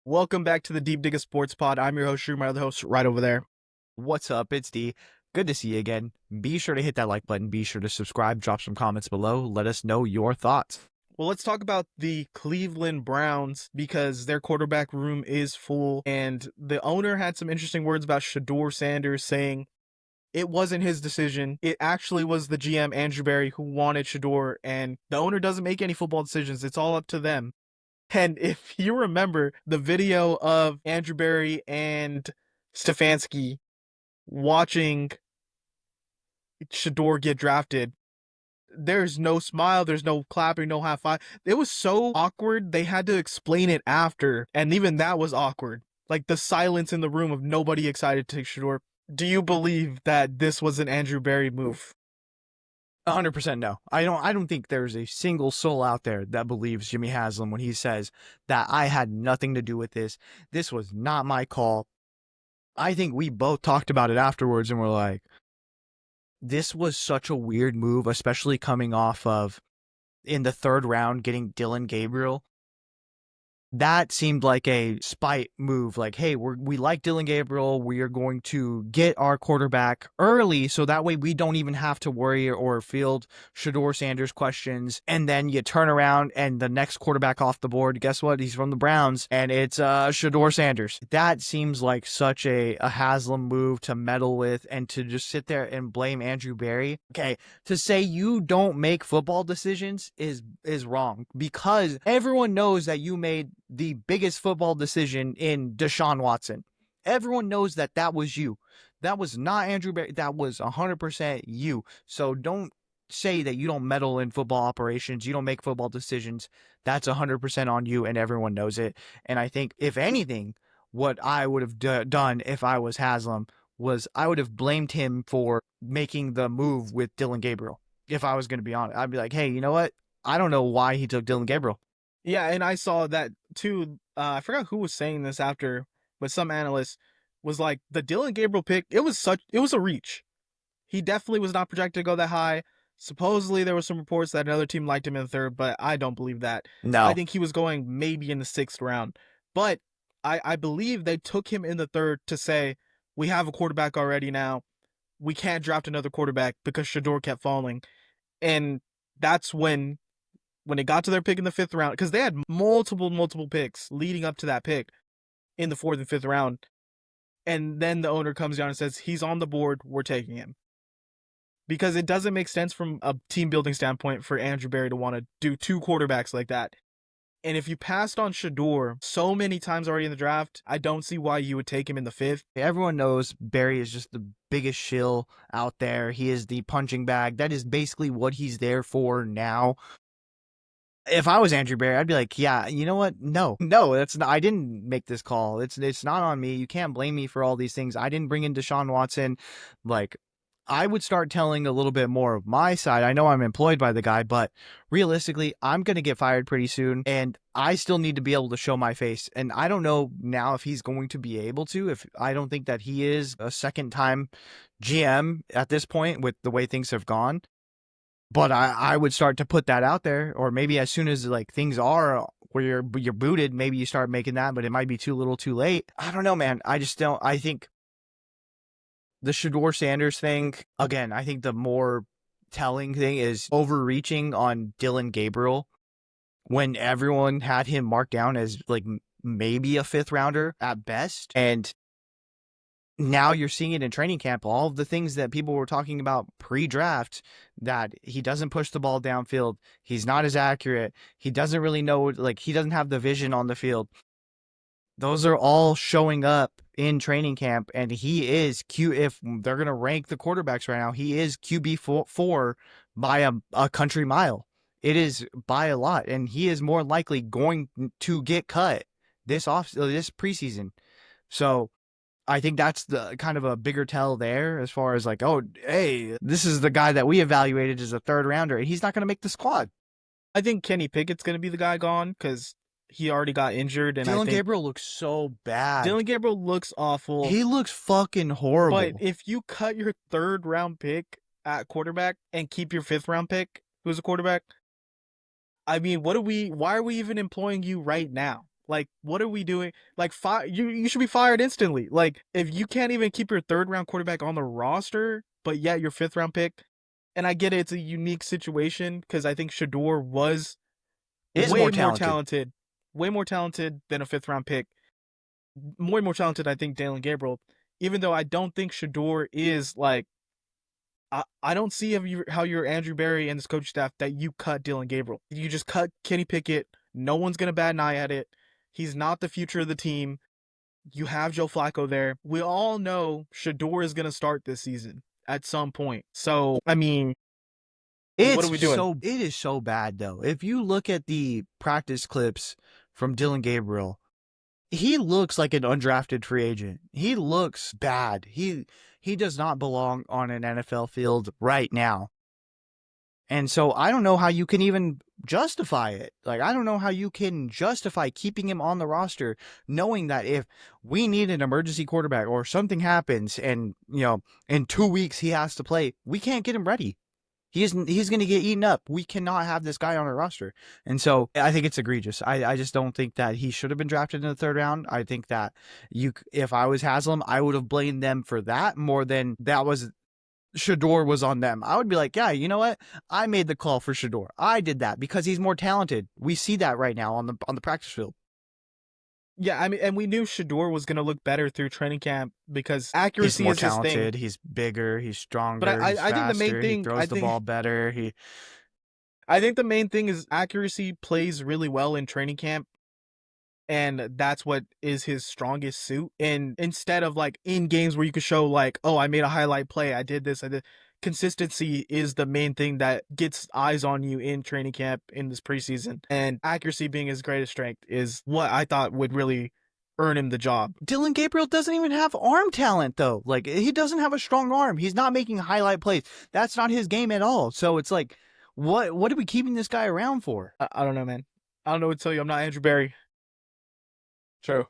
Welcome back to the Deep Digger Sports Pod. I'm your host, Drew, my other host right over there. What's up? It's D. Good to see you again. Be sure to hit that like button. Be sure to subscribe. Drop some comments below. Let us know your thoughts. Well, let's talk about the Cleveland Browns because their quarterback room is full, and the owner had some interesting words about Shedeur Sanders, saying it wasn't his decision. It actually was the GM, Andrew Berry, who wanted Shedeur, and the owner doesn't make any football decisions. It's all up to them. And if you remember the video of Andrew Berry and Stefanski watching Shedeur get drafted, there's no smile, there's no clapping, no high five. It was so awkward. They had to explain it after, and even that was awkward. Like the silence in the room of nobody excited to take Shedeur. Do you believe that this was an Andrew Berry move? 100% no. I don't think there's a single soul out there that believes Jimmy Haslem when he says that I had nothing to do with this. This was not my call. I think we both talked about it afterwards and we're like, this was such a weird move, especially coming off of in the third round getting Dillion Gabriel. That seemed like a spite move. Like, hey, we like Dillion Gabriel. We are going to get our quarterback early so that way we don't even have to worry or field Shedeur Sanders questions. And then you turn around and the next quarterback off the board, guess what? He's from the Browns and it's Shedeur Sanders. That seems like such a Haslam move to meddle with and to just sit there and blame Andrew Berry. Okay, to say you don't make football decisions is wrong because everyone knows that you made the biggest football decision in Deshaun Watson. Everyone knows that that was you. That was not Andrew Berry. That was 100% you. So don't say that you don't meddle in football operations. You don't make football decisions. That's 100% on you, and everyone knows it. And I think, if anything, what I would have done if I was Haslam was I would have blamed him for making the move with Dillion Gabriel. If I was going to be honest, I'd be like, hey, you know what? I don't know why he took Dillion Gabriel. Yeah, and I saw that too. I forgot who was saying this after, but some analyst was like, the Dillion Gabriel pick, it was a reach. He definitely was not projected to go that high. Supposedly there were some reports that another team liked him in the third, but I don't believe that. I No. think he was going maybe in the sixth round. But I believe they took him in the third to say, we have a quarterback already now. We can't draft another quarterback because Shedeur kept falling. And that's when it got to their pick in the fifth round, because they had multiple picks leading up to that pick in the fourth and fifth round. And then the owner comes down and says, he's on the board, we're taking him. Because it doesn't make sense from a team building standpoint for Andrew Berry to want to do two quarterbacks like that. And if you passed on Shedeur so many times already in the draft, I don't see why you would take him in the fifth. Everyone knows Barry is just the biggest shill out there. He is the punching bag. That is basically what he's there for now. If I was Andrew Berry, I'd be like, yeah, you know what? No, that's not. I didn't make this call. It's not on me. You can't blame me for all these things. I didn't bring in Deshaun Watson. Like, I would start telling a little bit more of my side. I know I'm employed by the guy, but realistically, I'm going to get fired pretty soon, and I still need to be able to show my face. And I don't know now if he's going to be able to. If I don't think that he is a second-time GM at this point with the way things have gone. But I would start to put that out there, or maybe as soon as like things are where you're booted, maybe you start making that, but it might be too little too late. I don't know, man. I just don't. I think the Shedeur Sanders thing, again, I think the more telling thing is overreaching on Dillion Gabriel when everyone had him marked down as like maybe a fifth rounder at best. And now you're seeing it in training camp. All of the things that people were talking about pre-draft, that he doesn't push the ball downfield. He's not as accurate. He doesn't really know, like, he doesn't have the vision on the field. Those are all showing up in training camp, and he is if they're going to rank the quarterbacks right now, he is QB4 by a country mile. It is by a lot, and he is more likely going to get cut this preseason. So I think that's the kind of a bigger tell there as far as like, oh, hey, this is the guy that we evaluated as a third rounder, and he's not going to make the squad. I think Kenny Pickett's going to be the guy gone because he already got injured. And Dillion I think Gabriel looks so bad. Dillion Gabriel looks awful. He looks fucking horrible. But if you cut your third round pick at quarterback and keep your fifth round pick, who's a quarterback, I mean, why are we even employing you right now? Like, what are we doing? Like, you should be fired instantly. Like, if you can't even keep your third round quarterback on the roster, but yet your fifth round pick, and I get it, it's a unique situation because I think Shedeur was Is way more more talented. talented, way more talented than a fifth round pick. Way more talented, I think, Dillion Gabriel. Even though I don't think Shedeur is like, I don't see how you're Andrew Berry and this coach staff that you cut Dillion Gabriel. You just cut Kenny Pickett. No one's gonna bat an eye at it. He's not the future of the team. You have Joe Flacco there. We all know Shedeur is gonna start this season at some point. So I mean, what are we doing? It is so bad though. If you look at the practice clips from Dillion Gabriel, he looks like an undrafted free agent. He looks bad. He does not belong on an NFL field right now. And so I don't know how you can even justify it. Like, I don't know how you can justify keeping him on the roster, knowing that if we need an emergency quarterback or something happens and, in 2 weeks he has to play, we can't get him ready. He's going to get eaten up. We cannot have this guy on our roster. And so I think it's egregious. I just don't think that he should have been drafted in the third round. I think that if I was Haslam, I would have blamed them for that more than that was Shedeur was on them. I would be like, yeah, you know what? I made the call for Shedeur. I did that because he's more talented. We see that right now on the practice field. Yeah, I mean, and we knew Shedeur was gonna look better through training camp because He's accuracy more is his thing. talented. He's bigger. He's But stronger. He's I think the main faster. He thing, throws the ball better. I think the main thing is accuracy plays really well in training camp, and that's what is his strongest suit. And instead of like in games where you could show like, oh, I made a highlight play, I did this, I did. Consistency is the main thing that gets eyes on you in training camp in this preseason, and accuracy being his greatest strength is what I thought would really earn him the job. Dillion Gabriel doesn't even have arm talent though. Like, he doesn't have a strong arm. He's not making highlight plays. That's not his game at all. So it's like, what are we keeping this guy around for? I don't know, man. I don't know what to tell you. I'm not Andrew Berry. True.